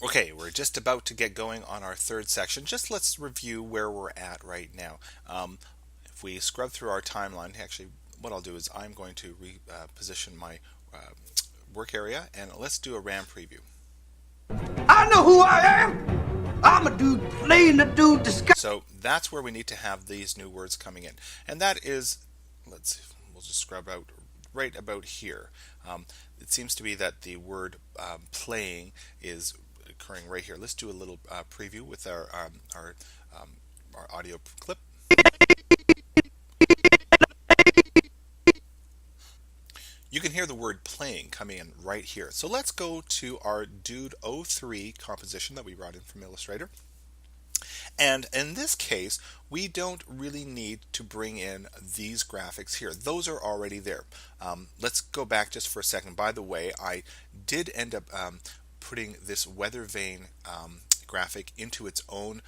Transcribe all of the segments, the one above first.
Okay, we're just about to get going on our third section. Just let's review where we're at right now. If we scrub through our timeline, actually, what I'll do is I'm going to reposition my work area, and let's do a RAM preview. I know who I am. I'm a dude playing the dude disguise. So that's where we need to have these new words coming in, and that is, we'll just scrub out right about here. It seems to be that the word playing is occurring right here. Let's do a little preview with um, our audio clip. You can hear the word playing coming in right here. So let's go to our Dude 03 composition that we brought in from Illustrator. And in this case, we don't really need to bring in these graphics here. Those are already there. Let's go back just for a second. By the way, I did end up putting this weather vane graphic into its own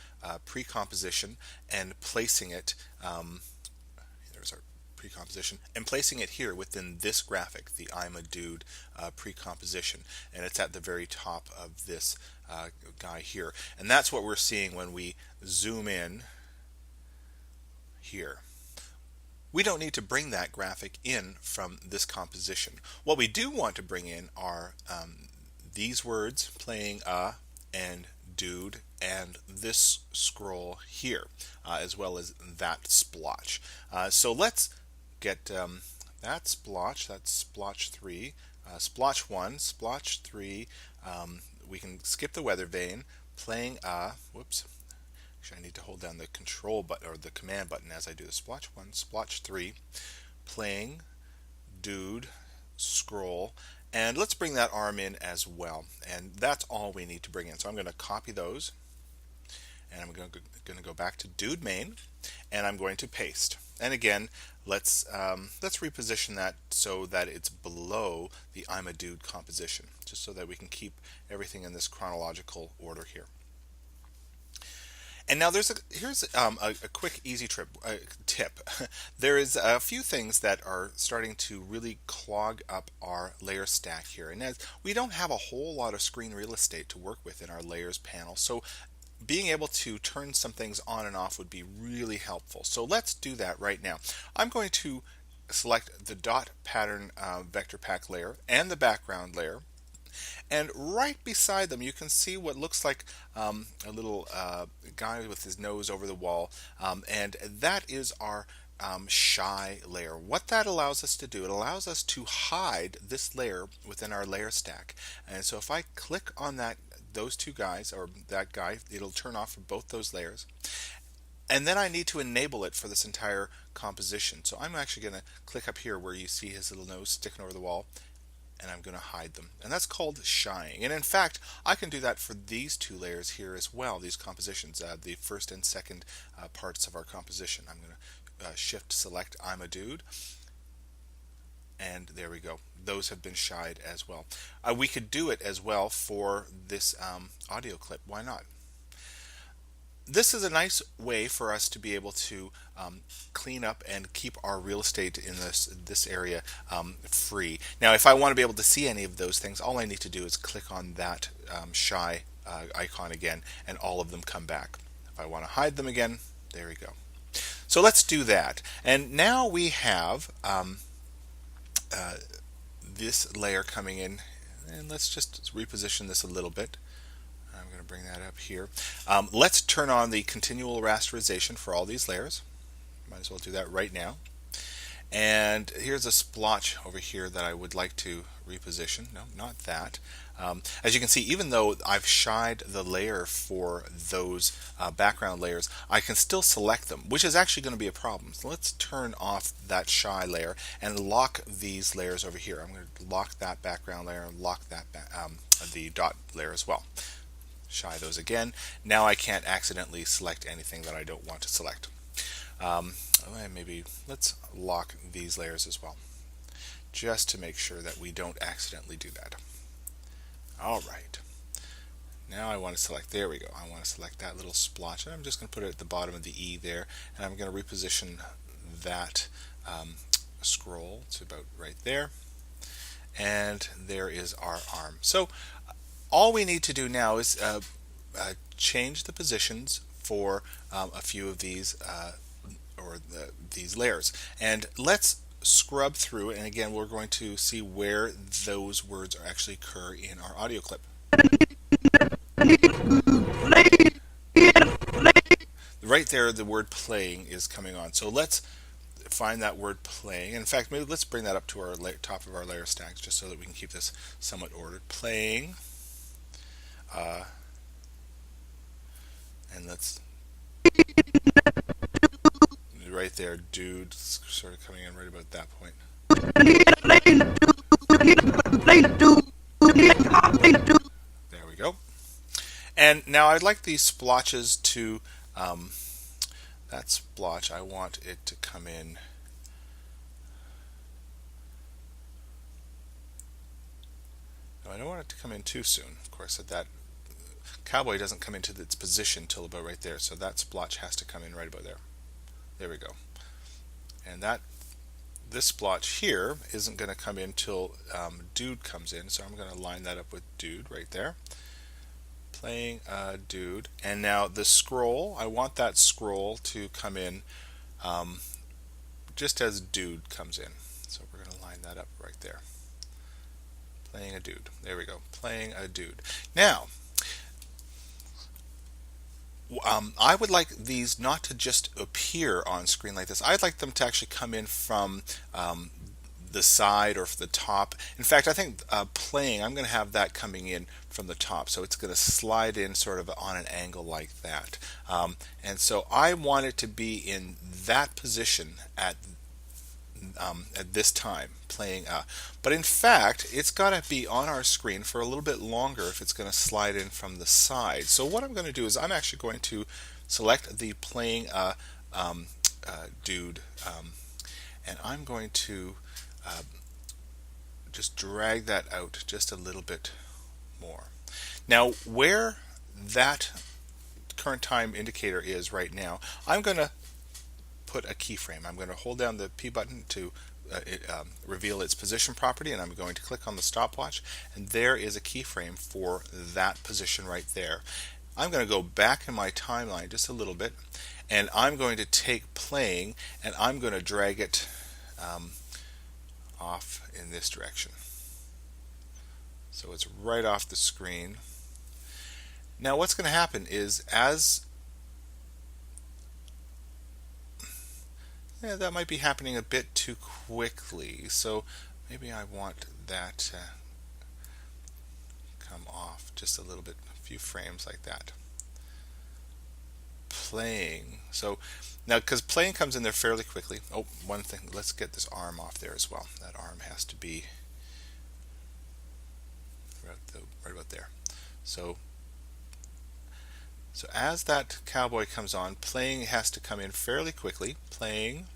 pre-composition and placing it there's our pre-composition and placing it here within this graphic, the I'm a Dude pre-composition, and it's at the very top of this guy here, and that's what we're seeing when we zoom in here. We don't need to bring that graphic in from this composition. What we do want to bring in are these words, playing and dude, and this scroll here, as well as that splotch. So let's get that splotch, that's splotch 3, splotch 1, splotch 3. We can skip the weather vane, playing whoops. Actually, I need to hold down the control button or the command button as I do the splotch 1, splotch 3, playing, dude, scroll, and let's bring that arm in as well. And that's all we need to bring in. So I'm going to copy those, and I'm going to go back to Dude main, and I'm going to paste. And again, let's reposition that so that it's below the I'm a Dude composition, just so that we can keep everything in this chronological order here. And now here's a quick easy tip. There is a few things that are starting to really clog up our layer stack here, and as we don't have a whole lot of screen real estate to work with in our layers panel, so being able to turn some things on and off would be really helpful. So let's do that right now. I'm going to select the dot pattern vector pack layer and the background layer. And right beside them, you can see what looks like a little guy with his nose over the wall, and that is our shy layer. What that allows us to do, it allows us to hide this layer within our layer stack. And so if I click on those two guys, or that guy, it'll turn off both those layers. And then I need to enable it for this entire composition. So I'm actually going to click up here where you see his little nose sticking over the wall, and I'm going to hide them, and that's called shying. And in fact, I can do that for these two layers here as well, these compositions, the first and second parts of our composition. I'm going to shift select I'm a Dude, and there we go. Those have been shied as well. We could do it as well for this audio clip. Why not? This is a nice way for us to be able to clean up and keep our real estate in this area free. Now, if I want to be able to see any of those things, all I need to do is click on that shy icon again, and all of them come back. If I want to hide them again, there we go. So let's do that. And now we have this layer coming in, and let's just reposition this a little bit. I'm going to bring that up here. Let's turn on the continual rasterization for all these layers. Might as well do that right now. And here's a splotch over here that I would like to reposition. No, not that. As you can see, even though I've shied the layer for those background layers, I can still select them, which is actually going to be a problem. So let's turn off that shy layer and lock these layers over here. I'm going to lock that background layer and lock that the dot layer as well. Shy those again. Now I can't accidentally select anything that I don't want to select. Maybe let's lock these layers as well, just to make sure that we don't accidentally do that. All right. Now I want to select, there we go, I want to select that little splotch, and I'm just going to put it at the bottom of the E there, and I'm going to reposition that scroll to about right there, and there is our arm. So all we need to do now is change the positions for a few of these these layers. And let's scrub through, and again, we're going to see where those words are actually occur in our audio clip. Right there, the word playing is coming on. So let's find that word playing. In fact, maybe let's bring that up to our top of our layer stacks just so that we can keep this somewhat ordered. Playing. And let's, right there, dude, sort of coming in right about that point. There we go. And now I'd like these splotches to, that splotch, I want it to come in. No, I don't want it to come in too soon. Of course, that cowboy doesn't come into its position till about right there, so that splotch has to come in right about there. There we go. And this splotch here isn't going to come in till dude comes in, so I'm going to line that up with dude right there. Playing a dude. And now the scroll, I want that scroll to come in just as dude comes in. So we're going to line that up right there. Playing a dude. There we go. Playing a dude. Now, I would like these not to just appear on screen like this. I'd like them to actually come in from the side or the top. In fact, I think playing, I'm going to have that coming in from the top. So it's going to slide in sort of on an angle like that. And so I want it to be in that position at this time, playing but in fact it's got to be on our screen for a little bit longer if it's going to slide in from the side. So what I'm going to do is I'm actually going to select the playing dude, and I'm going to just drag that out just a little bit more. Now where that current time indicator is right now, I'm going to put a keyframe. I'm going to hold down the P button to reveal its position property, and I'm going to click on the stopwatch, and there is a keyframe for that position right there. I'm going to go back in my timeline just a little bit, and I'm going to take playing and I'm going to drag it off in this direction. So it's right off the screen. Now what's going to happen is that might be happening a bit too quickly, so maybe I want that to come off just a little bit, a few frames like that. Playing. So now, because playing comes in there fairly quickly. Oh, one thing, let's get this arm off there as well. That arm has to be right about there. So as that cowboy comes on, playing has to come in fairly quickly. Playing,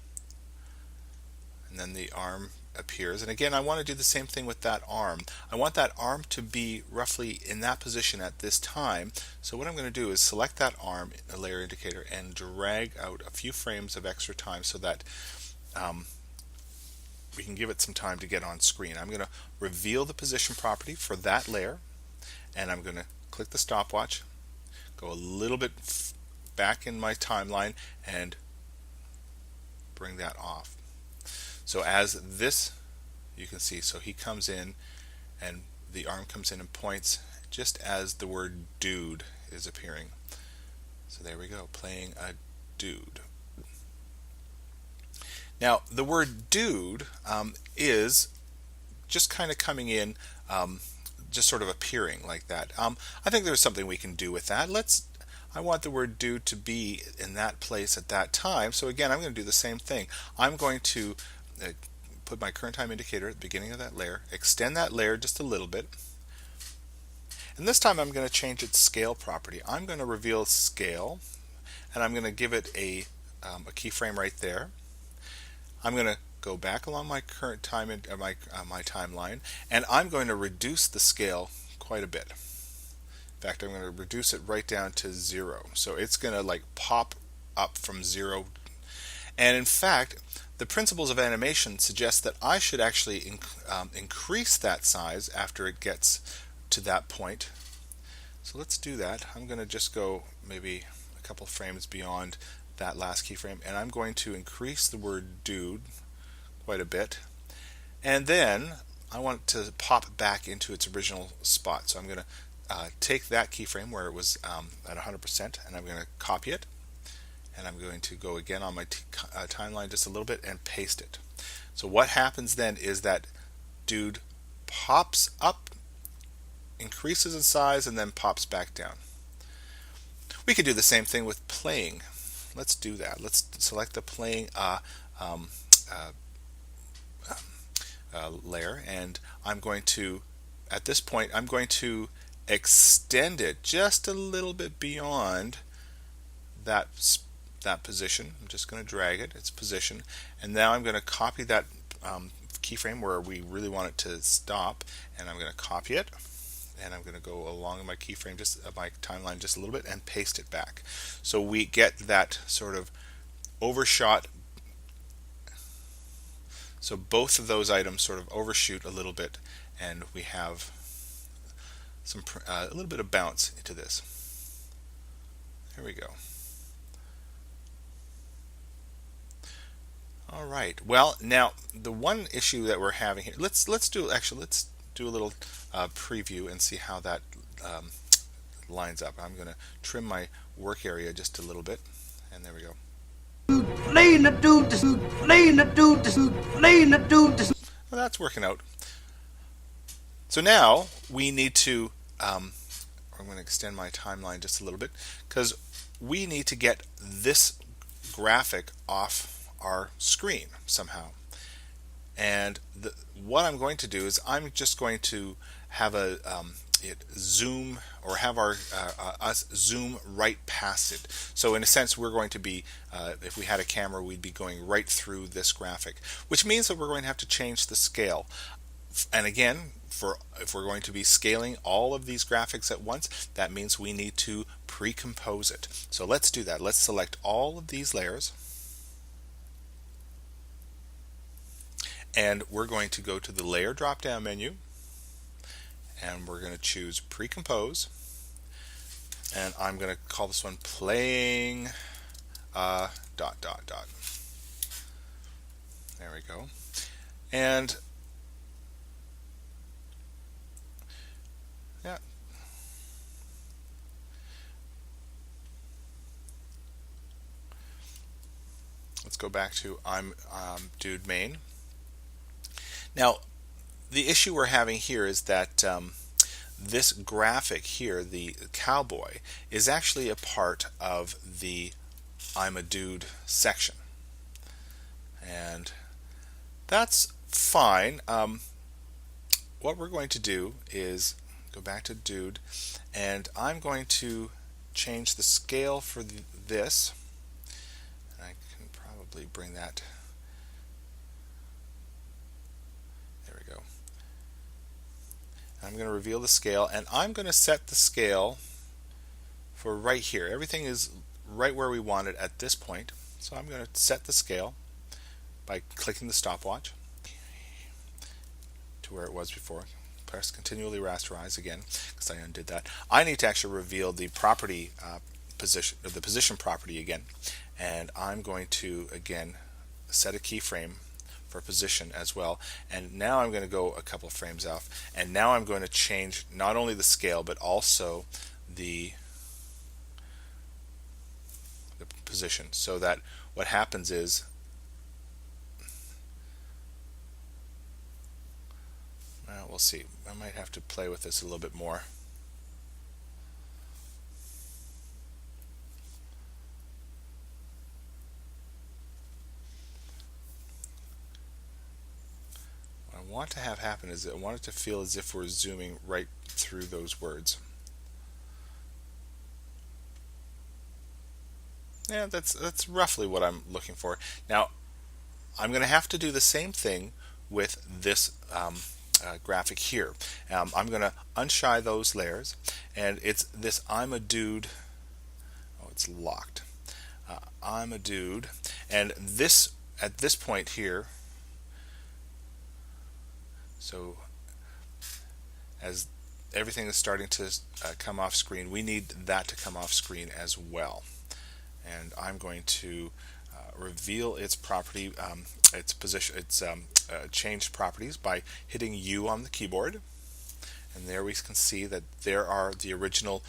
and then the arm appears. And again, I want to do the same thing with that arm. I want that arm to be roughly in that position at this time. So what I'm going to do is select that arm, a layer indicator, and drag out a few frames of extra time so that we can give it some time to get on screen. I'm going to reveal the position property for that layer, and I'm going to click the stopwatch, go a little bit back in my timeline, and bring that off. So as this, you can see, so he comes in and the arm comes in and points just as the word dude is appearing. So there we go, playing a dude. Now the word dude is just kind of coming in, just sort of appearing like that. I think there's something we can do with that. I want the word dude to be in that place at that time. So again, I'm going to do the same thing. I'm going to put my current time indicator at the beginning of that layer, extend that layer just a little bit, and this time I'm going to change its scale property. I'm going to reveal scale, and I'm going to give it a keyframe right there. I'm going to go back along my current time my timeline, and I'm going to reduce the scale quite a bit. In fact, I'm going to reduce it right down to 0. So it's going to like pop up from 0. And in fact, the principles of animation suggest that I should actually increase that size after it gets to that point. So let's do that. I'm going to just go maybe a couple frames beyond that last keyframe, and I'm going to increase the word dude quite a bit. And then I want it to pop back into its original spot. So I'm going to take that keyframe where it was at 100%, and I'm going to copy it. And I'm going to go again on my timeline just a little bit and paste it. So what happens then is that dude pops up, increases in size, and then pops back down. We could do the same thing with playing. Let's do that. Let's select the playing layer, and I'm going to, at this point, I'm going to extend it just a little bit beyond that position. I'm just going to drag its position, and now I'm going to copy that keyframe where we really want it to stop, and I'm going to copy it, and I'm going to go along my keyframe, just my timeline, just a little bit, and paste it back. So we get that sort of overshot. So both of those items sort of overshoot a little bit, and we have some a little bit of bounce into this. There we go. All right. Well, now the one issue that we're having here. Let's do a little preview and see how that lines up. I'm going to trim my work area just a little bit, and there we go. Well, that's working out. So now we need to. I'm going to extend my timeline just a little bit because we need to get this graphic off our screen somehow. And what I'm going to do is I'm just going to have it zoom, or have us zoom right past it. So in a sense, we're going to be, if we had a camera, we'd be going right through this graphic, which means that we're going to have to change the scale. And again, if we're going to be scaling all of these graphics at once, that means we need to pre-compose it. So let's do that. Let's select all of these layers, and we're going to go to the layer drop down menu, and we're going to choose pre-compose, and I'm going to call this one playing dot dot dot. There we go. And yeah, let's go back to I'm dude main. Now the issue we're having here is that this graphic here, the cowboy, is actually a part of the I'm a dude section, and that's fine. What we're going to do is go back to dude, and I'm going to change the scale for this. I can probably bring that. There we go. I'm going to reveal the scale, and I'm going to set the scale for right here. Everything is right where we want it at this point. So I'm going to set the scale by clicking the stopwatch to where it was before. Press continually rasterize again because I undid that. I need to actually reveal the property position, or the position property again, and I'm going to again set a keyframe for position as well. And now I'm going to go a couple of frames off, and now I'm going to change not only the scale but also the position, so that what happens is we'll see. I might have to play with this a little bit more. What I want to have happen is I want it to feel as if we're zooming right through those words. Yeah, that's roughly what I'm looking for. Now, I'm going to have to do the same thing with this graphic here. I'm going to unshy those layers, and it's this I'm a dude. Oh, it's locked. I'm a dude, and this at this point here. So as everything is starting to come off screen. We need that to come off screen as well. And I'm going to reveal its property, its position, its changed properties by hitting U on the keyboard. And there we can see that there are the original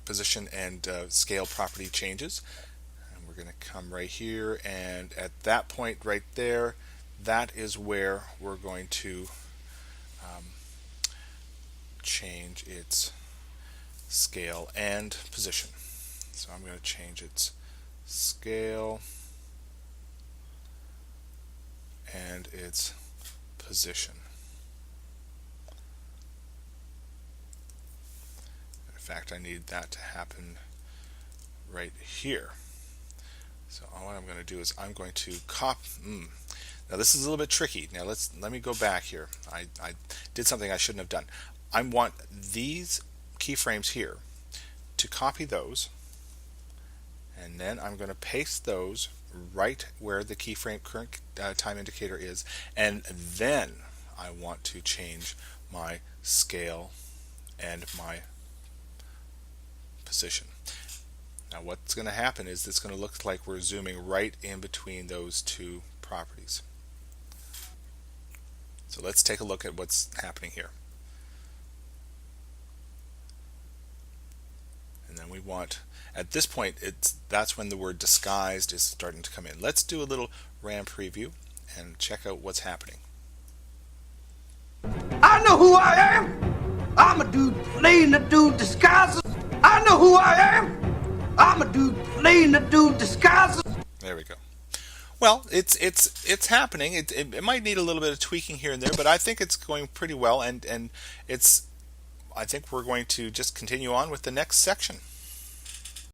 position and scale property changes. And we're going to come right here, and at that point right there, that is where we're going to change its scale and position. So I'm going to change its scale and its position. In fact, I need that to happen right here. So what I'm going to do is I'm going to copy. Now this is a little bit tricky. Now let me go back here. I did something I shouldn't have done. I want these keyframes here to copy those, and then I'm going to paste those right where the keyframe current time indicator is, and then I want to change my scale and my position. Now what's going to happen is it's going to look like we're zooming right in between those two properties. So let's take a look at what's happening here. And then we want, at this point, that's when the word disguised is starting to come in. Let's do a little RAM preview and check out what's happening. I know who I am. I'm a dude playing a dude disguises. I know who I am. I'm a dude playing a dude disguises. There we go. Well, it's happening. It might need a little bit of tweaking here and there, but I think it's going pretty well, and I think we're going to just continue on with the next section.